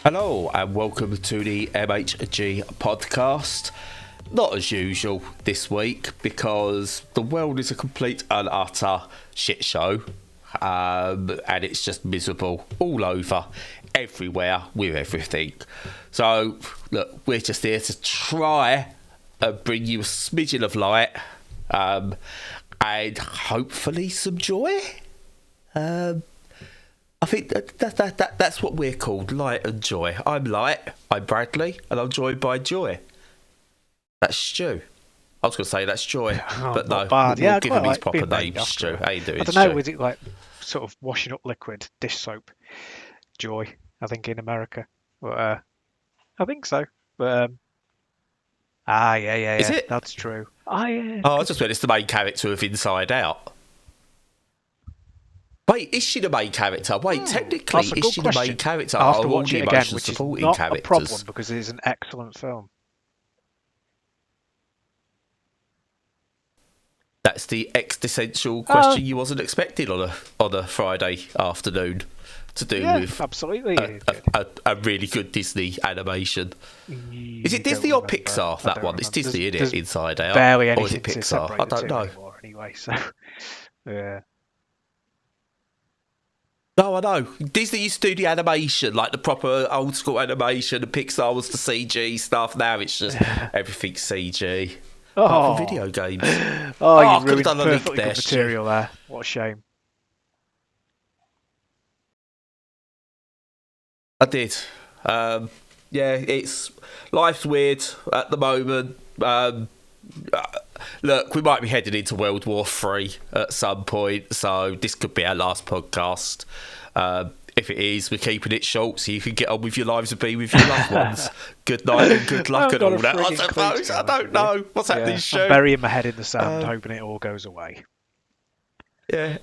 Hello and welcome to the MHG podcast. Not as usual this week because the world is a complete and utter shit show, and it's just miserable all over, everywhere, with everything. So, look, we're just here to try and bring you a smidgen of light, and hopefully some joy. I think that's what we're called, light and joy. I'm Light, I'm Bradley, and I'm joined by Joy. That's Stu. I was going to say that's Joy, but no, we'll give him his proper name, Stu. How you doing, I don't know, is it like sort of washing up liquid, dish soap, Joy, I think, in America. But, I think so. But, yeah. Is it? That's true. Yeah. Oh, I just meant it's the main character of Inside Out. Wait, is she the main character? Wait, technically, is she the main character? I'll have to watch it again, which is not a problem because it is an excellent film. That's the existential question you wasn't expecting on a Friday afternoon to do with absolutely a really good Disney animation. Is it Disney or Pixar? That one? It's Disney, isn't it? Inside Out. Barely anything. Or is it Pixar? I don't know. Anyway, so yeah. No, I know. Disney used to do the animation, like the proper old school animation, and Pixar was the CG stuff. Now it's just everything CG. Apart from video games. You ruined perfectly good material there. What a shame. I did. Life's weird at the moment. Look, we might be heading into World War III at some point, so this could be our last podcast. If it is, we're keeping it short so you can get on with your lives and be with your loved ones. Good night and good luck and all that, I suppose. I don't know. What's happening, Stu? I'm burying my head in the sand, hoping it all goes away. Yeah.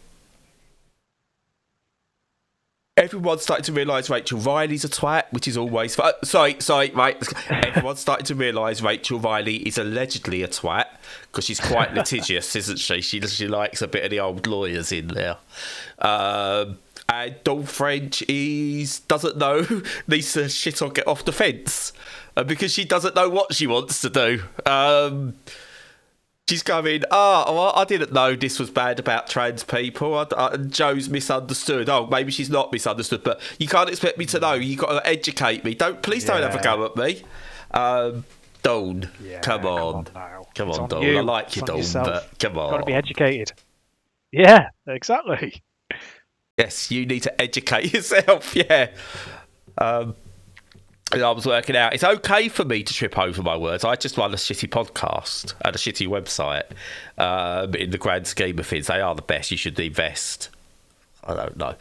Everyone's starting to realise Rachel Riley's a twat, which is always fun. Sorry, mate. Everyone's starting to realise Rachel Riley is allegedly a twat because she's quite litigious, isn't she? She likes a bit of the old lawyers in there. And Dawn French doesn't know, needs to shit or get off the fence because she doesn't know what she wants to do. She's going, I didn't know this was bad about trans people. Joe's misunderstood. Oh, maybe she's not misunderstood, but you can't expect me to know. You've got to educate me. Please don't have a go at me. Dawn, come on. Come on, Dawn. I like you, Dawn, but come on. Got to be educated. Yeah, exactly. Yes, you need to educate yourself, yeah. I was working out. It's okay for me to trip over my words. I just run a shitty podcast and a shitty website. In the grand scheme of things, they are the best. You should invest. I don't know.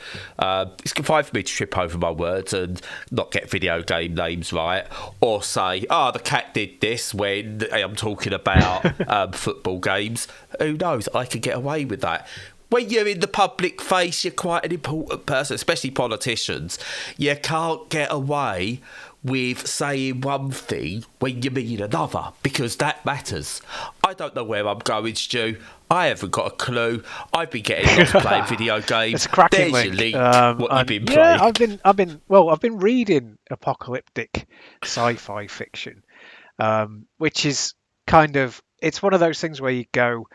It's fine for me to trip over my words and not get video game names right, or say, the cat did this when I'm talking about football games. Who knows? I can get away with that. When you're in the public face, you're quite an important person, especially politicians. You can't get away with saying one thing when you mean another, because that matters. I don't know where I'm going, Stu. I haven't got a clue. I've been getting lost playing video games. It's a cracking link. Your link. What you've been playing. I've been reading apocalyptic sci-fi fiction, which is kind of, it's one of those things where you go,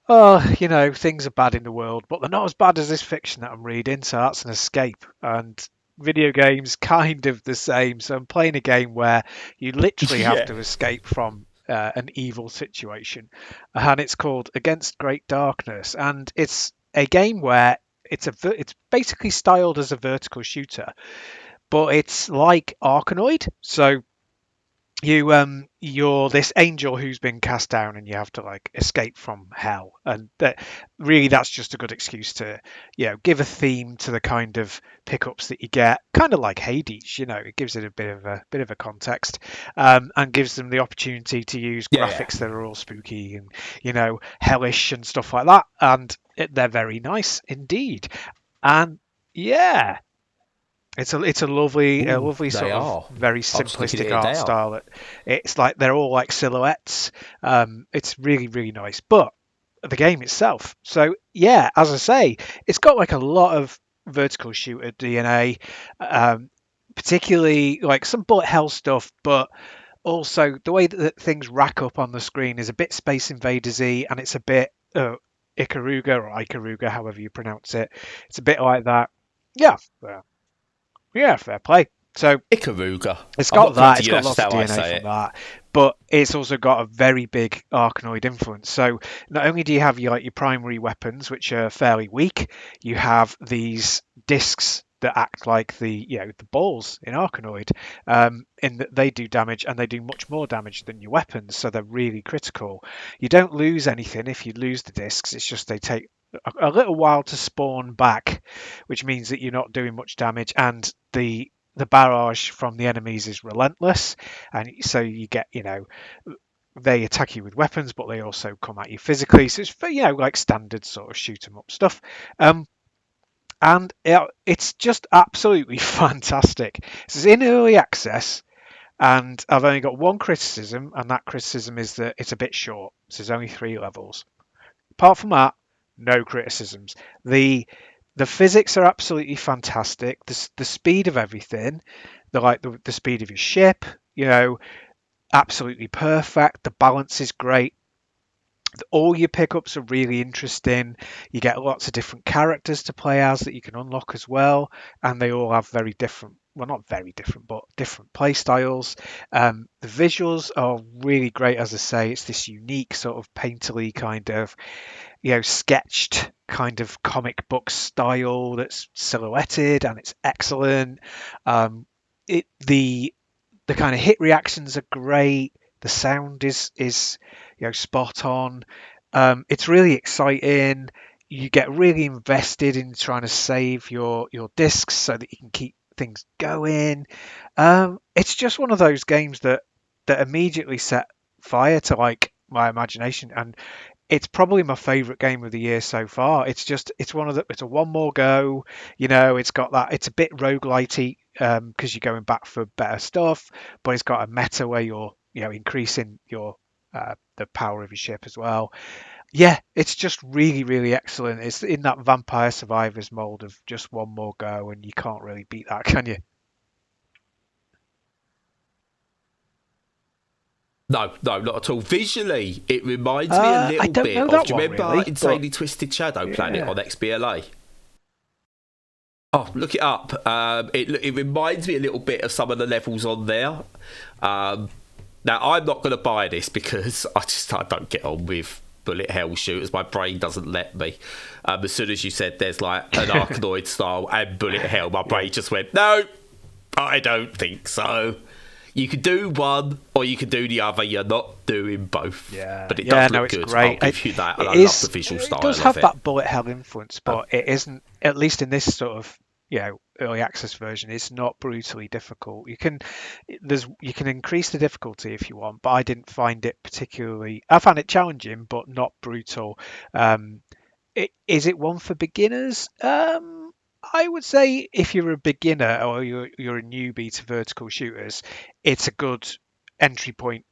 things are bad in the world, but they're not as bad as this fiction that I'm reading, so that's an escape. And video games, kind of the same. So I'm playing a game where you literally have to escape from an evil situation, and it's called Against Great Darkness, and it's a game where it's basically styled as a vertical shooter, but it's like Arkanoid. So you're this angel who's been cast down and you have to like escape from hell, and that's just a good excuse to give a theme to the kind of pickups that you get, kind of like Hades. It gives it a bit of a context, and gives them the opportunity to use graphics that are all spooky and hellish and stuff like that, and they're very nice indeed. And it's a lovely sort of very simplistic art style. It's like they're all like silhouettes. It's really, really nice. But the game itself, so as I say, it's got like a lot of vertical shooter DNA, particularly like some bullet hell stuff, but also the way that things rack up on the screen is a bit Space Invaders-y, and it's a bit Ikaruga or Ikaruga, however you pronounce it. It's a bit like that. Yeah, yeah, fair play. So Ikaruga. it's I'm got not coming that. to It's you. got That's lots just of how I DNA say from it. that, but it's also got a very big Arkanoid influence. So not only do you have your primary weapons, which are fairly weak, you have these discs that act like the balls in Arkanoid, in that they do damage and they do much more damage than your weapons. So they're really critical. You don't lose anything if you lose the discs. It's just they take a little while to spawn back, which means that you're not doing much damage, and the barrage from the enemies is relentless, and so you get they attack you with weapons, but they also come at you physically. So it's like standard sort of shoot 'em up stuff. And it's just absolutely fantastic. This is in early access, and I've only got one criticism, and that criticism is that it's a bit short. So there's only 3 levels. Apart from that, no criticisms. The physics are absolutely fantastic. The speed of everything, the speed of your ship, absolutely perfect. The balance is great. All your pickups are really interesting. You get lots of different characters to play as that you can unlock as well, and they all have very different, well, not very different, but different play styles. The visuals are really great. As I say, it's this unique sort of painterly kind of sketched kind of comic book style that's silhouetted, and it's excellent. The kind of hit reactions are great. The sound is spot on. It's really exciting. You get really invested in trying to save your discs so that you can keep things going. It's just one of those games that immediately set fire to my imagination, and it's probably my favorite game of the year so far. It's it's a one more go. It's got that. It's a bit roguelitey because you're going back for better stuff, but it's got a meta where you're increasing your the power of your ship as well. Yeah, it's just really, really excellent. It's in that Vampire Survivors mold of just one more go, and you can't really beat that, can you? No, no, not at all. Visually, it reminds me a I little don't bit know of. that Do you one remember really, but Insanely Twisted Shadow Planet yeah. on XBLA? Oh, look it up. It reminds me a little bit of some of the levels on there. Now, I'm not going to buy this because I don't get on with bullet hell shooters. My brain doesn't let me. As soon as you said there's like an Arkanoid style and bullet hell, my brain just went, no, I don't think so. You can do one or you can do the other. You're not doing both. Yeah, But it yeah, does no, look it's good. great. I'll give you that. And It I love the is. visual It style does of have it. that bullet hell influence, but it isn't. At least in this sort of early access version, it's not brutally difficult. You can increase the difficulty if you want, but I didn't find it particularly. I found it challenging, but not brutal. Is it one for beginners? I would say if you're a beginner or you're a newbie to vertical shooters, it's a good entry point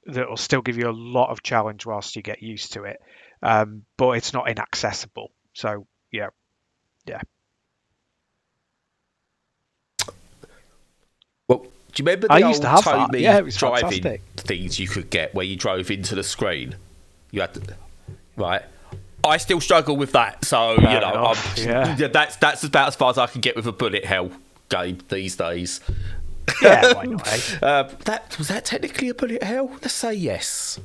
that will still give you a lot of challenge whilst you get used to it. But it's not inaccessible. So yeah, yeah. Well, do you remember I the used to old have that. Yeah, Tomy it was driving fantastic. things you could get where you drove into the screen? You had to, right. I still struggle with that, so Fair enough, yeah. that's about as far as I can get with a bullet hell game these days. Yeah, why not? Eh? That was that technically a bullet hell? Let's say yes.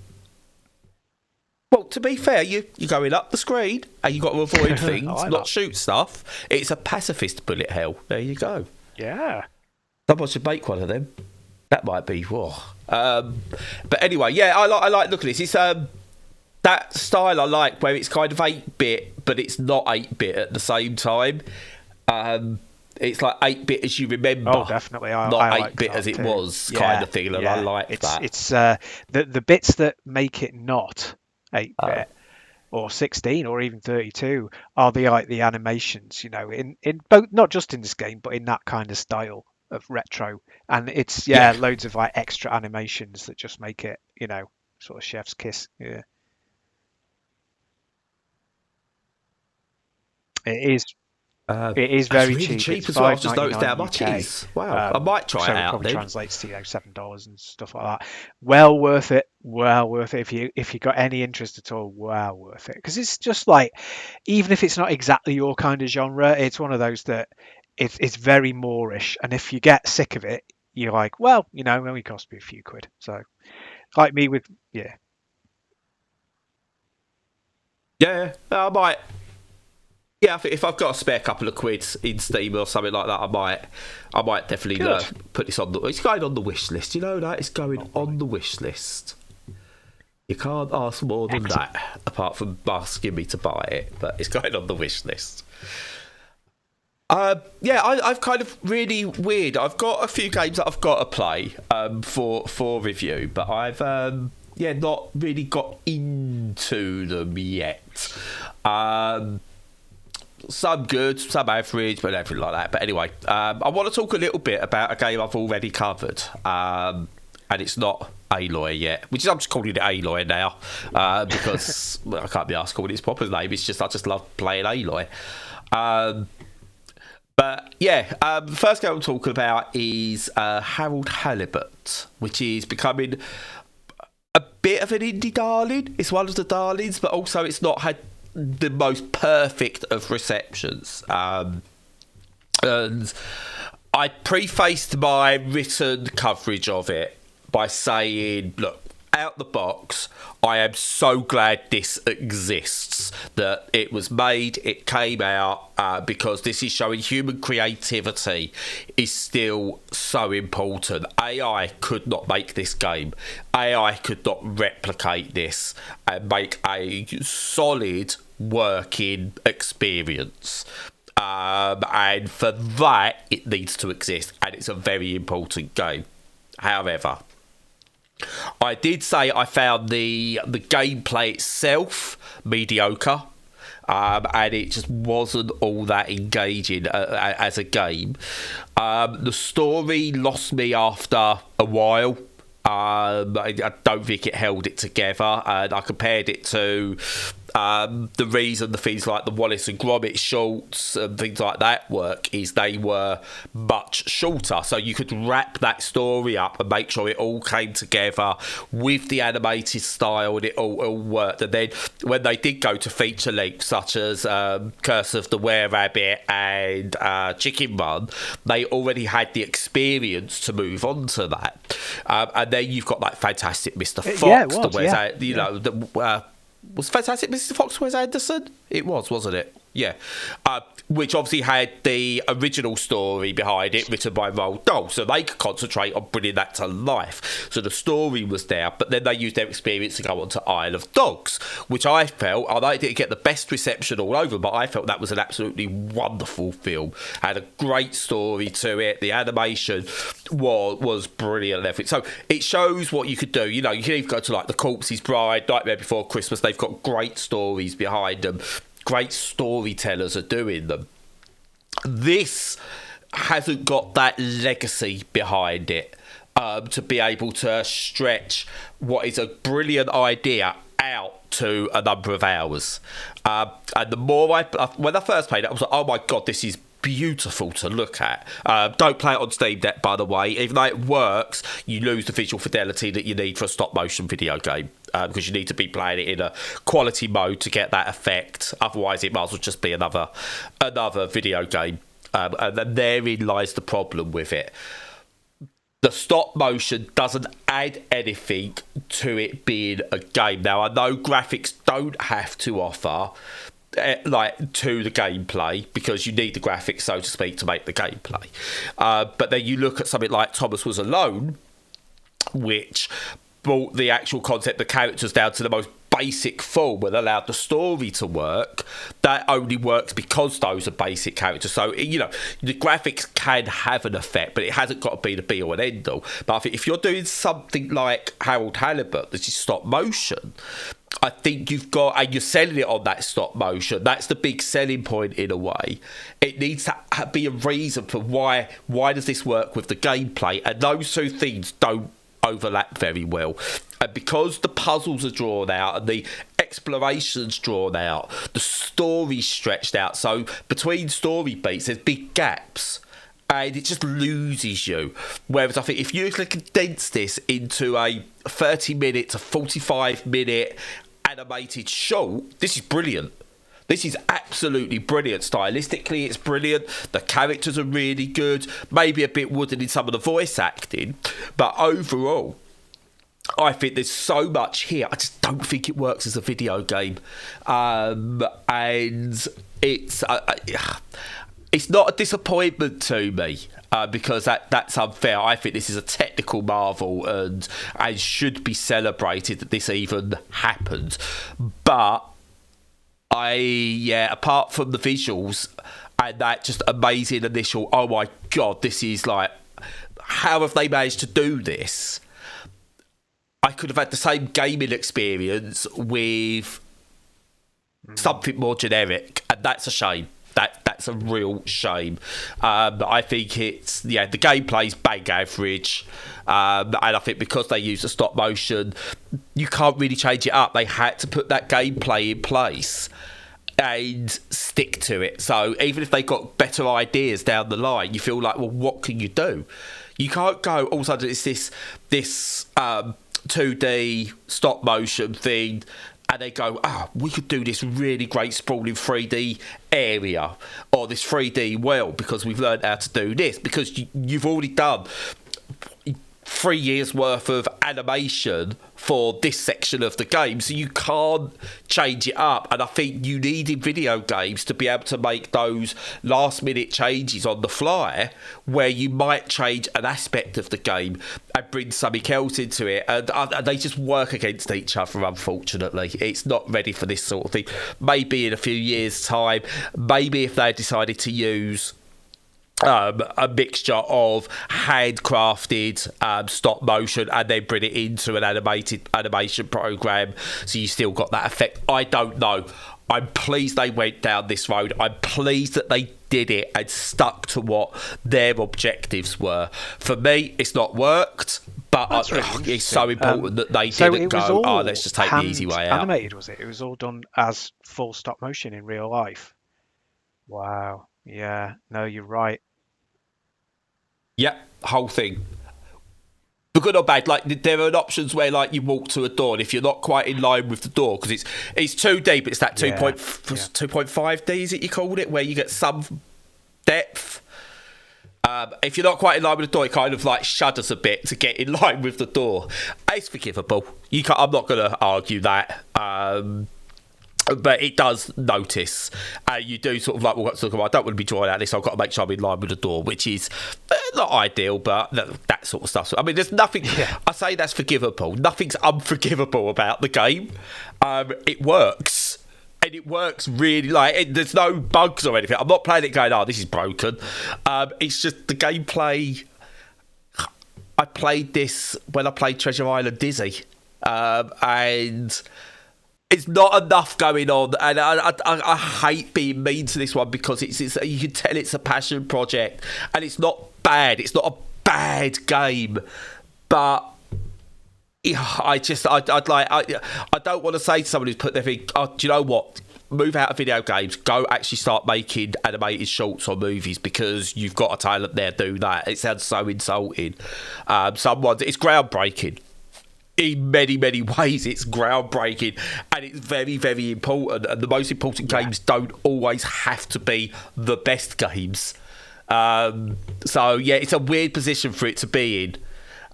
Well, to be fair, you're going up the screen and you got to avoid I things, like not that. shoot stuff. It's a pacifist bullet hell. There you go. Yeah. Someone should make one of them. That might be whoa. But anyway, yeah, I like looking at this. It's that style I like where it's kind of 8-bit, but it's not 8-bit at the same time. It's like 8-bit as you remember. Oh, definitely. I Not like 8-bit that as it too. was, Yeah, kind of thing, and I like it's, that. It's the bits that make it not 8-bit or 16 or even 32 are the animations, in both, not just in this game, but in that kind of style of retro. And it's Yeah. loads of like extra animations that just make it, sort of chef's kiss. Yeah, it is. It is very really cheap. It's as well. I've just noticed how much UK. it is. Wow, I might try so it out. Probably then. translates to $7 and stuff like that. Well worth it. Well worth it if you got any interest at all. Well worth it, because it's just like, even if it's not exactly your kind of genre, it's one of those that it's very Moorish, and if you get sick of it, you're like, well, it only cost me a few quid. So, like me with Yeah, I might. Yeah, if I've got a spare couple of quids in Steam or something like that, I might definitely put this on. It's going on the wish list. You know that it's going on the wish list. You can't ask more than that, apart from asking me to buy it. But it's going on the wish list. I've kind of really weird. I've got a few games that I've got to play for review, but I've not really got into them yet. Some good, some average, but everything like that. But anyway, I want to talk a little bit about a game I've already covered, and it's not Aloy yet, which is, I'm just calling it Aloy now, because I can't be asked calling its proper name. It's just I just love playing Aloy. But yeah, the first game I'm talking about is Halibut, which is becoming a bit of an indie darling. It's one of the darlings, but also it's not had the most perfect of receptions. And I prefaced my written coverage of it by saying, look, out the box, I am so glad this exists, that it was made, it came out, because this is showing human creativity is still so important. AI could not make this game. AI could not replicate this and make a solid working experience. And for that, it needs to exist, and it's a very important game. However, I did say I found the gameplay itself mediocre, and it just wasn't all that engaging as a game. The story lost me after a while. I don't think it held it together, and I compared it to the reason the things like the Wallace and Gromit shorts and things like that work is they were much shorter, so you could wrap that story up and make sure it all came together with the animated style, and it all worked. And then when they did go to feature lengths such as Curse of the Were-Rabbit and Chicken Run, they already had the experience to move on to that. And then you've got like Fantastic Mr. Fox, was Fantastic Mr. Fox Wes Anderson? It was, wasn't it? Yeah. Which obviously had the original story behind it, written by Roald Dahl, so they could concentrate on bringing that to life. So the story was there, but then they used their experience to go on to Isle of Dogs, which I felt, although it didn't get the best reception all over, but I felt that was an absolutely wonderful film. Had a great story to it. The animation was brilliant. So it shows what you could do. You can even go to like The Corpse's Bride, Nightmare Before Christmas. They've got great stories behind them. Great storytellers are doing them. This hasn't got that legacy behind it to be able to stretch what is a brilliant idea out to a number of hours. And the more when I first played it, I was like, oh my God, this is beautiful to look at. Don't play it on Steam Deck, by the way. Even though it works, you lose the visual fidelity that you need for a stop motion video game, because you need to be playing it in a quality mode to get that effect. Otherwise, it might as well just be another video game. And then therein lies the problem with it. The stop motion doesn't add anything to it being a game. Now, I know graphics don't have to offer to the gameplay, because you need the graphics, so to speak, to make the gameplay. But then you look at something like Thomas Was Alone, which brought the actual concept, the characters, down to the most basic form and allowed the story to work. That only works because those are basic characters. So, the graphics can have an effect, but it hasn't got to be the be-all and end-all. But I think if you're doing something like Harold Halibut, that is stop motion, I think you've got, and you're selling it on that stop motion, that's the big selling point in a way. It needs to be a reason for why does this work with the gameplay, and those two things don't overlap very well. And because the puzzles are drawn out and the exploration's drawn out, the story's stretched out. So between story beats, there's big gaps. And it just loses you. Whereas I think if you can condense this into a 30-minute to 45-minute animated short, this is brilliant. This is absolutely brilliant. Stylistically, it's brilliant. The characters are really good. Maybe a bit wooden in some of the voice acting. But overall, I think there's so much here. I just don't think it works as a video game. And it's not a disappointment to me. Because that's unfair. I think this is a technical marvel and should be celebrated that this even happened. But apart from the visuals and that just amazing initial, oh my God, this is like, how have they managed to do this? I could have had the same gaming experience with something more generic, and that's a shame. That's a real shame. I think it's the gameplay's bang average, and I think because they use the stop motion, you can't really change it up. They had to put that gameplay in place and stick to it. So even if they got better ideas down the line, you feel like, well, what can you do? You can't go all of a sudden it's this 2D stop motion thing. And they go, we could do this really great sprawling 3D area or this 3D world because we've learned how to do this. Because you've already done 3 years worth of animation for this section of the game, so you can't change it up. And I think you need in video games to be able to make those last minute changes on the fly where you might change an aspect of the game and bring something else into it, and they just work against each other, unfortunately. It's not ready for this sort of thing. Maybe in a few years time, maybe if they decided to use a mixture of handcrafted stop motion and then bring it into an animation program so you still got that effect. I don't know. I'm pleased they went down this road. I'm pleased that they did it and stuck to what their objectives were. For me, it's not worked, but really it's so important that they didn't go, let's just take the easy way out. Animated, was it? It was all done as full stop motion in real life. Wow. Yeah. No, you're right. Yeah, whole thing. But good or bad, like there are options where like you walk to a door, and if you're not quite in line with the door, because it's 2D, but it's that 2.5D, is it you called it, where you get some depth. If you're not quite in line with the door, it kind of like shudders a bit to get in line with the door. It's forgivable. I'm not going to argue that. But it does notice. You do sort of like, well, I don't want to be drawing out this, so I've got to make sure I'm in line with the door, which is not ideal, but that sort of stuff. I mean, there's nothing, I say that's forgivable. Nothing's unforgivable about the game. It works. And it works really, there's no bugs or anything. I'm not playing it going, this is broken. It's just the gameplay. I played this when I played Treasure Island Dizzy. And it's not enough going on, and I hate being mean to this one because it's you can tell it's a passion project, and it's not bad. It's not a bad game, but I don't want to say to someone who's put their thing, do you know what? Move out of video games, go actually start making animated shorts or movies because you've got a talent there, do that. It sounds so insulting. It's groundbreaking. In many, many ways, it's groundbreaking, and it's very, very important. And the most important games don't always have to be the best games. It's a weird position for it to be in.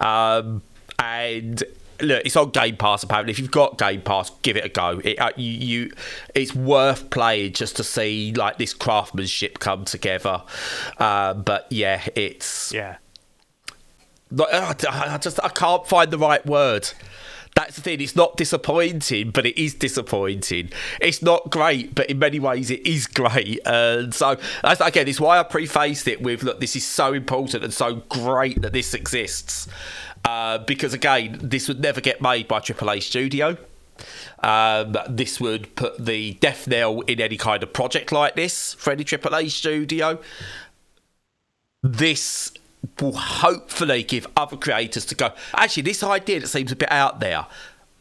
And look, it's on Game Pass apparently. If you've got Game Pass, give it a go. It's worth playing just to see like this craftsmanship come together. I can't find the right word. That's the thing. It's not disappointing, but it is disappointing. It's not great, but in many ways it is great. And so, again, it's why I prefaced it with, look, this is so important and so great that this exists. Because, again, this would never get made by AAA studio. This would put the death knell in any kind of project like this for any AAA studio. This will hopefully give other creators to go, actually, this idea that seems a bit out there,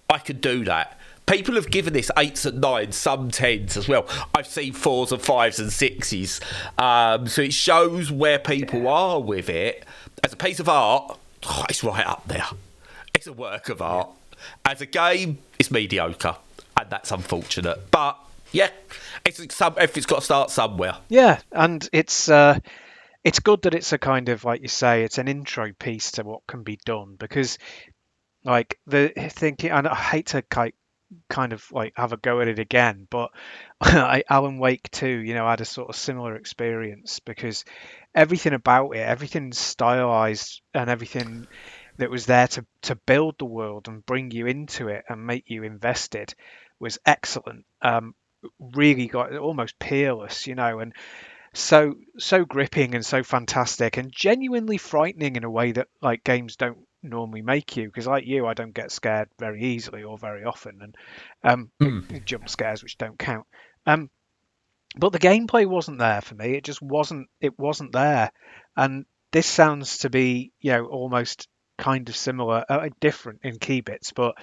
I could do that. people have given this 8s and 9s, some 10s as well. I've seen 4s and 5s and 6s. So it shows where people are with it. As a piece of art, it's right up there. It's a work of art. As a game, it's mediocre, and that's unfortunate. But yeah, it's got to start somewhere. Yeah, and it's good that it's a kind of, like you say, it's an intro piece to what can be done, because like the thinking, and I hate to kind of like have a go at it again, but Alan Wake 2, you know, had a sort of similar experience, because everything about it, everything stylized and everything that was there to build the world and bring you into it and make you invested was excellent. Really got almost peerless, you know, and so gripping and so fantastic and genuinely frightening in a way that like games don't normally make you, because like you, I don't get scared very easily or very often, and jump scares which don't count. But the gameplay wasn't there for me. It just wasn't. It wasn't there, and this sounds to be, you know, almost kind of similar, different in key bits, but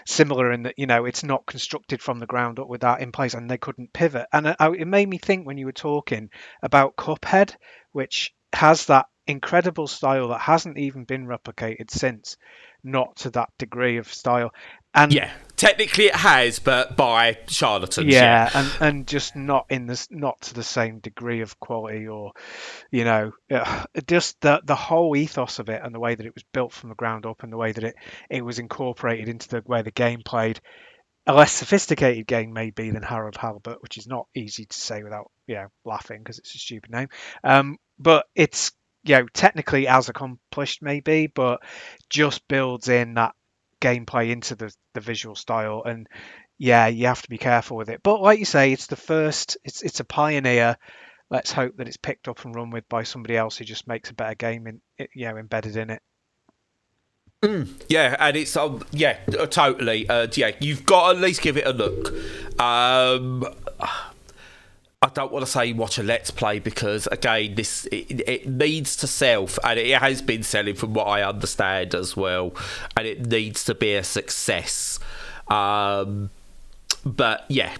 similar in that, you know, it's not constructed from the ground up with that in place, and they couldn't pivot. And it made me think when you were talking about Cuphead, which has that incredible style that hasn't even been replicated since, not to that degree of style. And yeah, technically it has, but by charlatans. Yeah, and just not to the same degree of quality, or, you know, just the whole ethos of it and the way that it was built from the ground up and the way that it was incorporated into the way the game played. A less sophisticated game maybe than Halibut, which is not easy to say without, you know, laughing, because it's a stupid name. But it's, you know, technically as accomplished maybe, but just builds in that gameplay into the visual style, and yeah, you have to be careful with it. But like you say, it's the first, it's a pioneer. Let's hope that it's picked up and run with by somebody else who just makes a better game you know, embedded in it. Yeah, and it's yeah, totally. Yeah, you've got to at least give it a look. I don't want to say watch a let's play, because again, it needs to sell, and it has been selling from what I understand as well, and it needs to be a success. But yeah,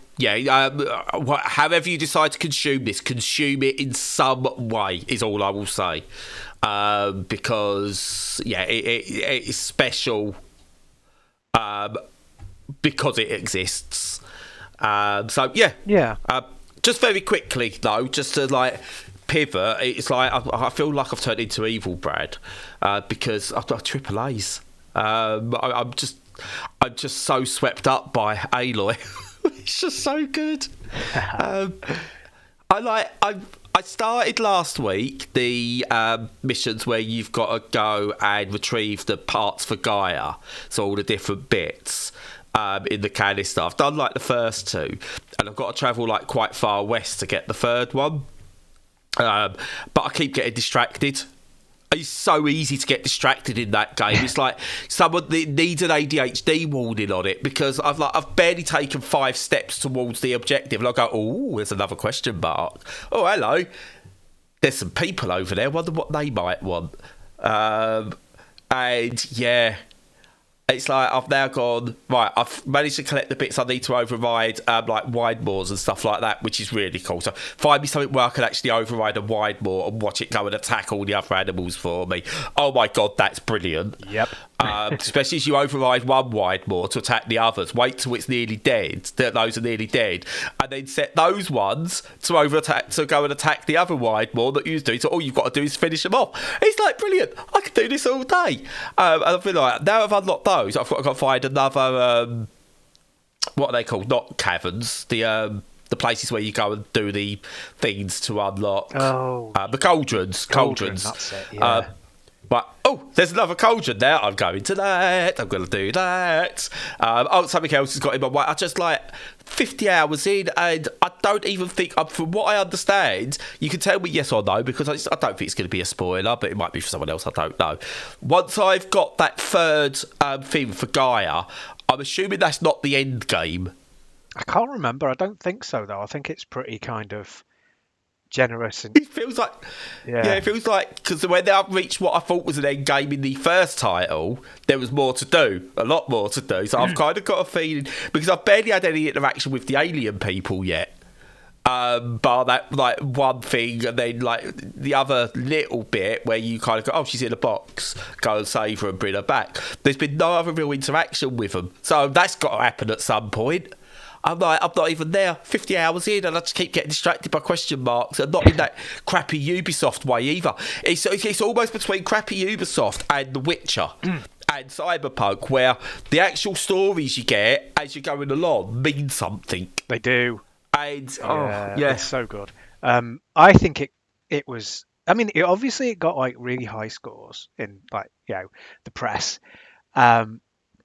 however you decide to consume this, consume it in some way is all I will say, because yeah, it is special, because it exists. So yeah. Just very quickly though, just to like pivot, it's like I feel like I've turned into evil Brad, because I've got triple A's. I'm just so swept up by Aloy. It's just so good. I started last week the missions where you've got to go and retrieve the parts for Gaia, so all the different bits. In the canister. I've done like the first two, and I've got to travel like quite far west to get the third one. But I keep getting distracted. It's so easy to get distracted in that game. It's like someone needs an ADHD warning on it, because I've barely taken 5 steps towards the objective, and I go, oh, there's another question mark. Oh, hello. There's some people over there. Wonder what they might want. And yeah. It's like I've now gone, right, I've managed to collect the bits I need to override, like Widemores and stuff like that, which is really cool. So find me something where I can actually override a Widemore and watch it go and attack all the other animals for me. Oh my God, that's brilliant. Yep. Especially as you override one Widemore to attack the others. Wait till it's nearly dead, those are nearly dead, and then set those ones to go and attack the other Widemore that you do. So all you've got to do is finish them off. It's like brilliant. I could do this all day. And I feel like now I've unlocked those, I've got to find another. What are they called? Not caverns. The places where you go and do the things to unlock. The cauldrons. Cauldrons. That's it. Yeah. But there's another cauldron there. I'm going to that. I'm going to do that. Something else has got in my way. I just 50 hours in, and I don't even think, from what I understand, you can tell me yes or no, because I don't think it's going to be a spoiler, but it might be for someone else. I don't know. Once I've got that third thing for Gaia, I'm assuming that's not the end game. I can't remember. I don't think so, though. I think it's pretty kind of generous and It feels like, it feels like, because when I reached what I thought was an end game in the first title, there was more to do, a lot more to do. So I've kind of got a feeling, because I've barely had any interaction with the alien people yet, bar that like one thing, and then like the other little bit where you kind of go, oh, she's in a box, go and save her and bring her back. There's been no other real interaction with them, so that's got to happen at some point. I'm not even there 50 hours in, and I just keep getting distracted by question marks, and not in that crappy Ubisoft way either. It's almost between crappy Ubisoft and The Witcher and Cyberpunk, where the actual stories you get as you're going along mean something. They do. And it's so good. I think it was. I mean, it got like really high scores in like the press, but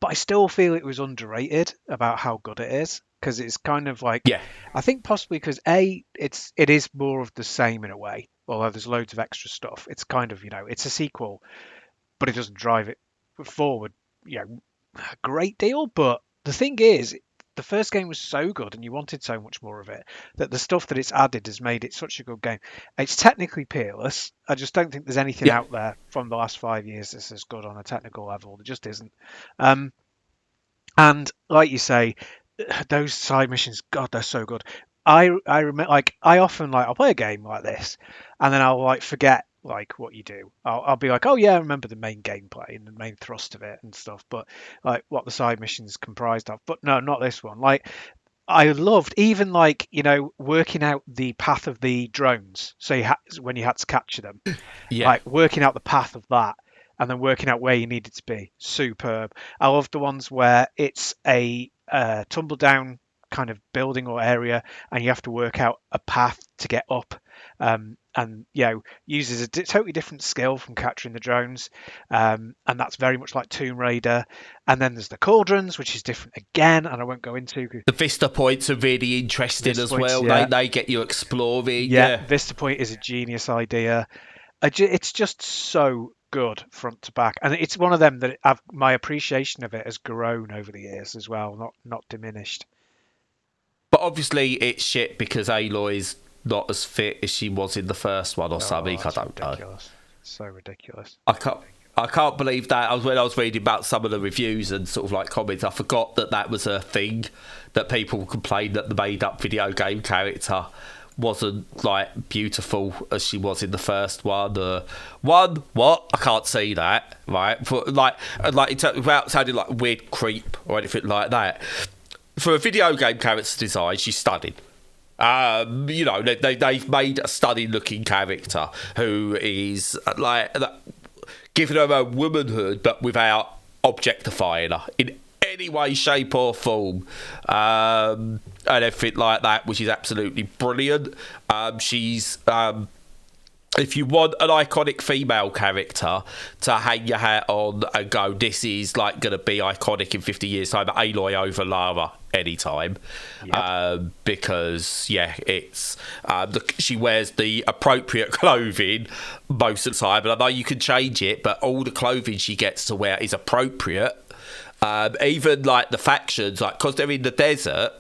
I still feel it was underrated about how good it is. Because it's kind of like, I think possibly because it is more of the same in a way. Although there's loads of extra stuff, it's kind of it's a sequel, but it doesn't drive it forward a great deal. But the thing is, the first game was so good, and you wanted so much more of it, that the stuff that it's added has made it such a good game. It's technically peerless. I just don't think there's anything out there from the last 5 years that's as good on a technical level. There just isn't. And like you say, those side missions, God, they're so good. I remember, like, I often I'll play a game like this, and then I'll like forget like what you do. I'll be like, oh yeah, I remember the main gameplay and the main thrust of it and stuff, but like what the side missions comprised of. But no, not this one. Like, I loved even working out the path of the drones. So when you had to capture them, like working out the path of that. And then working out where you needed to be. Superb. I love the ones where it's a tumble down kind of building or area, and you have to work out a path to get up. And uses a totally different skill from capturing the drones, and that's very much like Tomb Raider. And then there's the cauldrons, which is different again, and I won't go into. The Vista points are really interesting as well. They get you exploring. Vista Point is a genius idea. It's just so good front to back, and it's one of them that my appreciation of it has grown over the years as well, not diminished. But obviously it's shit because Aloy's not as fit as she was in the first one or something. I don't know. So ridiculous. I can't believe that. When I was reading about some of the reviews and sort of like comments, I forgot that was a thing, that people complained that the made up video game character wasn't like beautiful as she was in the first one. What? I can't see that, right? For without sounding like a weird creep or anything like that. For a video game character design, she's stunning. They've made a stunning looking character who is like giving her a womanhood, but without objectifying her in any way, shape or form, and everything like that, which is absolutely brilliant. She's if you want an iconic female character to hang your hat on and go, this is like going to be iconic in 50 years time, Aloy over Lara anytime. Because it's she wears the appropriate clothing most of the time, and I know you can change it, but all the clothing she gets to wear is appropriate. Even like the factions, like because they're in the desert,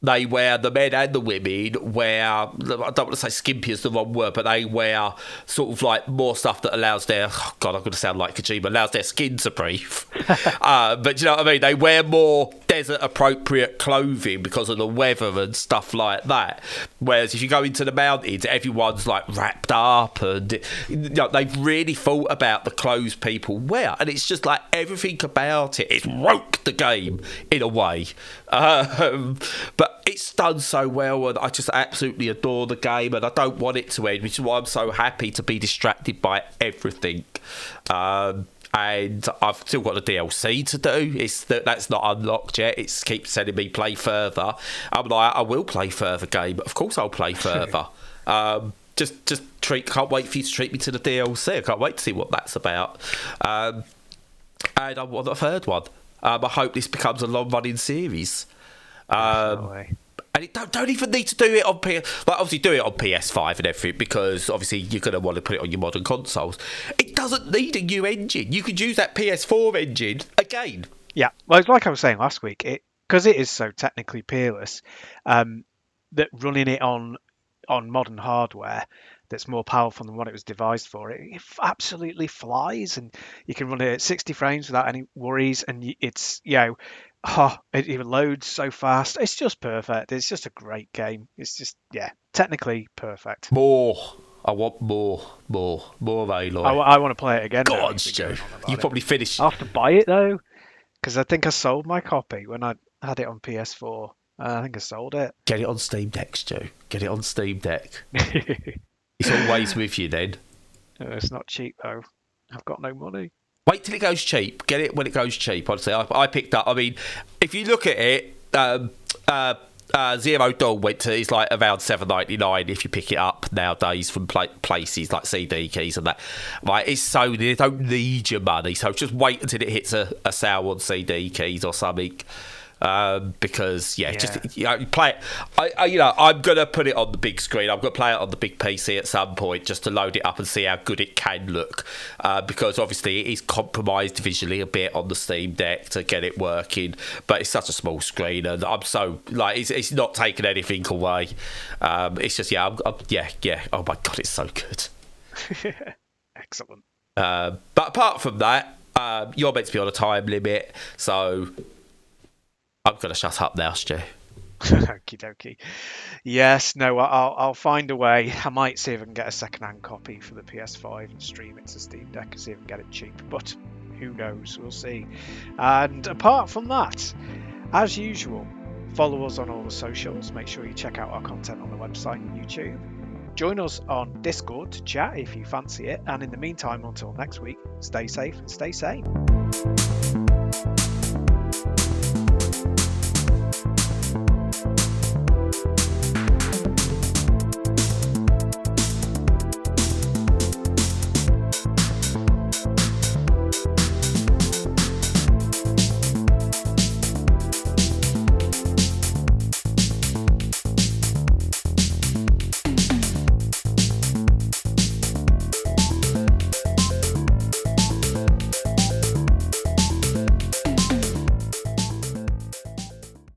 they wear, the men and the women wear, I don't want to say skimpy is the wrong word, but they wear sort of like more stuff that allows their, oh God, I'm going to sound like Kojima, allows their skin to breathe. But you know what I mean? They wear more desert appropriate clothing because of the weather and stuff like that. Whereas if you go into the mountains, everyone's like wrapped up, and they've really thought about the clothes people wear. And it's just like everything about it. It's woke the game in a way. But it's done so well, and I just absolutely adore the game, and I don't want it to end, which is why I'm so happy to be distracted by everything. And I've still got the DLC to do. That's not unlocked yet. It keeps sending me play further. I'm like, I will play further, game. Of course I'll play further. Can't wait for you to treat me to the DLC. I can't wait to see what that's about. And I want a third one. I hope this becomes a long-running series. And it don't even need to do it on obviously do it on PS5 and everything, because obviously you're going to want to put it on your modern consoles. It doesn't need a new engine. You could use that PS4 engine again. Yeah, well, it's like I was saying last week, because it is so technically peerless, that running it on on modern hardware that's more powerful than what it was devised for, it absolutely flies, and you can run it at 60 frames without any worries, and it's, it loads so fast. It's just perfect. It's just a great game. It's just, technically perfect. More. I want more of Aloy. I want to play it again. Go on, Stu. You probably finished. I'll have to buy it though, because I think I sold my copy when I had it on PS4. I think I sold it. Get it on Steam Deck, Stu. Get it on Steam Deck. It's always with you then. It's not cheap though. I've got no money. Wait till it goes cheap. Get it when it goes cheap. Honestly, I picked up. I mean, if you look at it, Zero Dawn is like around $7.99 if you pick it up nowadays from places like CD keys and that. Like, it's so they don't need your money, so just wait until it hits a sale on CD keys or something. Because just play it. I'm gonna put it on the big screen. I'm gonna play it on the big PC at some point just to load it up and see how good it can look. Because obviously it is compromised visually a bit on the Steam Deck to get it working, but it's such a small screen, and I'm so it's not taking anything away. It's just oh my god, it's so good. Excellent. But apart from that, you're meant to be on a time limit, so I'm going to shut up now, Stu. Okie dokie. Yes, no, I'll find a way. I might see if I can get a second-hand copy for the PS5 and stream it to Steam Deck and see if I can get it cheap. But who knows? We'll see. And apart from that, as usual, follow us on all the socials. Make sure you check out our content on the website and YouTube. Join us on Discord to chat if you fancy it. And in the meantime, until next week, stay safe and stay sane.